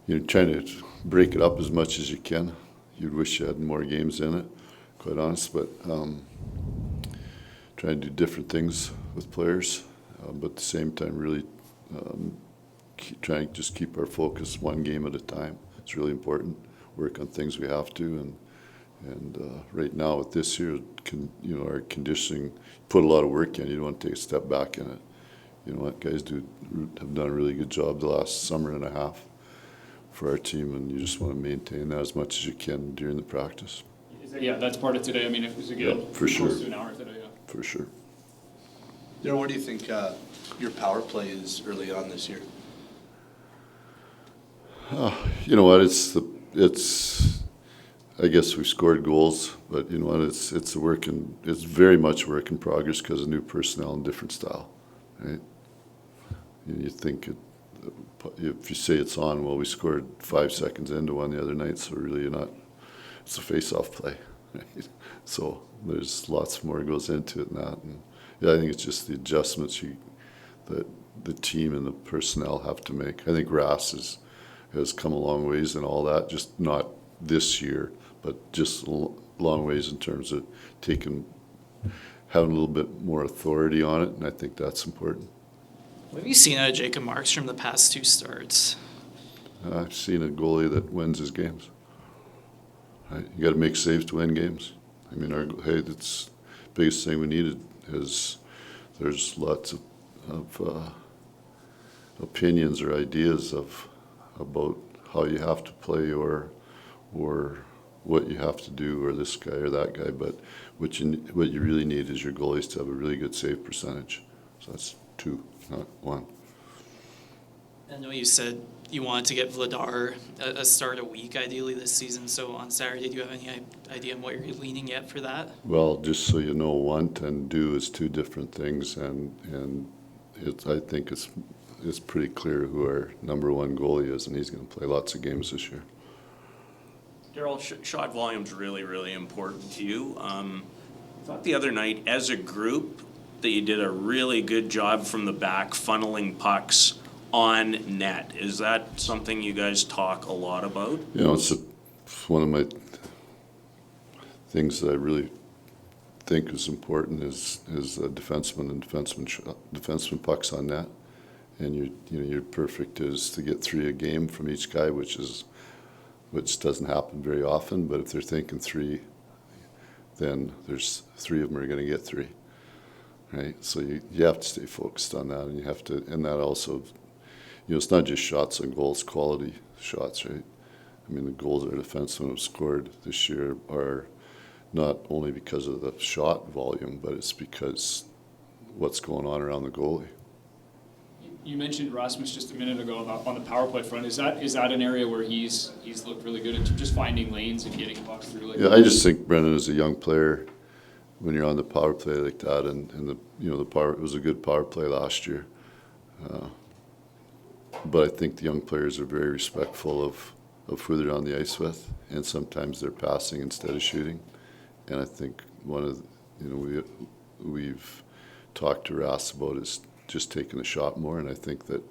you're trying to break it up as much as you can. You'd wish you had more games in it, quite honest, but trying to do different things with players, but at the same time really trying to just keep our focus one game at a time. It's really important. Work on things we have to, and right now with this year, our conditioning, put a lot of work in. You don't want to take a step back in it. You know what, guys have done a really good job the last summer and a half for our team, and you just want to maintain that as much as you can during the practice. Yeah, that's part of today. I mean, it was again for sure. Close to an hour today. Yeah. For sure. Darryl, what do you think your power play is early on this year? You know what? I guess we've scored goals, but you know what? It's very much work in progress because of new personnel and different style, right? You think if you say it's on, well, we scored 5 seconds into one the other night, so really it's a face-off play, right? So there's lots more goes into it than that, and yeah, I think it's just the adjustments that the team and the personnel have to make. I think Rass has come a long ways in all that, just not this year, but just a long ways in terms of having a little bit more authority on it, and I think that's important. What have you seen out of Jacob Markstrom the past 2 starts? I've seen a goalie that wins his games. Right? You got to make saves to win games. I mean, that's the biggest thing we needed is there's lots of opinions or ideas about how you have to play or what you have to do or this guy or that guy, but what you really need is your goalies to have a really good save percentage. So that's 2, not 1. I know you said you wanted to get Vladar a start a week ideally this season, so on Saturday, do you have any idea on what you're leaning at for that? Well, just so you know, want and do is 2 different things, and I think it's pretty clear who our number 1 goalie is, and he's going to play lots of games this year. Darryl, shot volume's really, really important to you. I thought the other night, as a group, that you did a really good job from the back funneling pucks on net. Is that something you guys talk a lot about? You know, it's one of my things that I really think is important is defenseman and defenseman pucks on net, and your perfect is to get 3 a game from each guy, which doesn't happen very often. But if they're thinking 3, then there's 3 of them are going to get 3, right? So you have to stay focused on that, and that also, it's not just shots on goals, quality shots, right? I mean, the goals our defensemen have scored this year are not only because of the shot volume, but it's because what's going on around the goalie. You mentioned Rasmus just a minute ago on the power play front. Is that an area where he's looked really good at just finding lanes and getting pucks through? Yeah, I just think Brendan is a young player when you're on the power play like that, and the power, it was a good power play last year. But I think the young players are very respectful of who they're on the ice with, and sometimes they're passing instead of shooting. And I think one of we've talked to Rass about is just taking the shot more, and I think that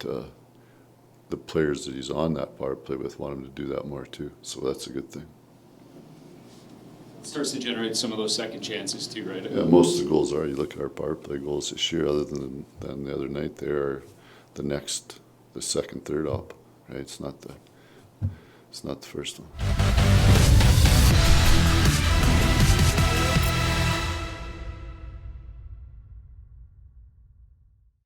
the players that he's on that power play with want him to do that more too. So that's a good thing. It starts to generate some of those second chances too, right? Yeah, most of the goals are. You look at our power play goals this year, other than the other night, they are the second, third up, right? It's not the first one.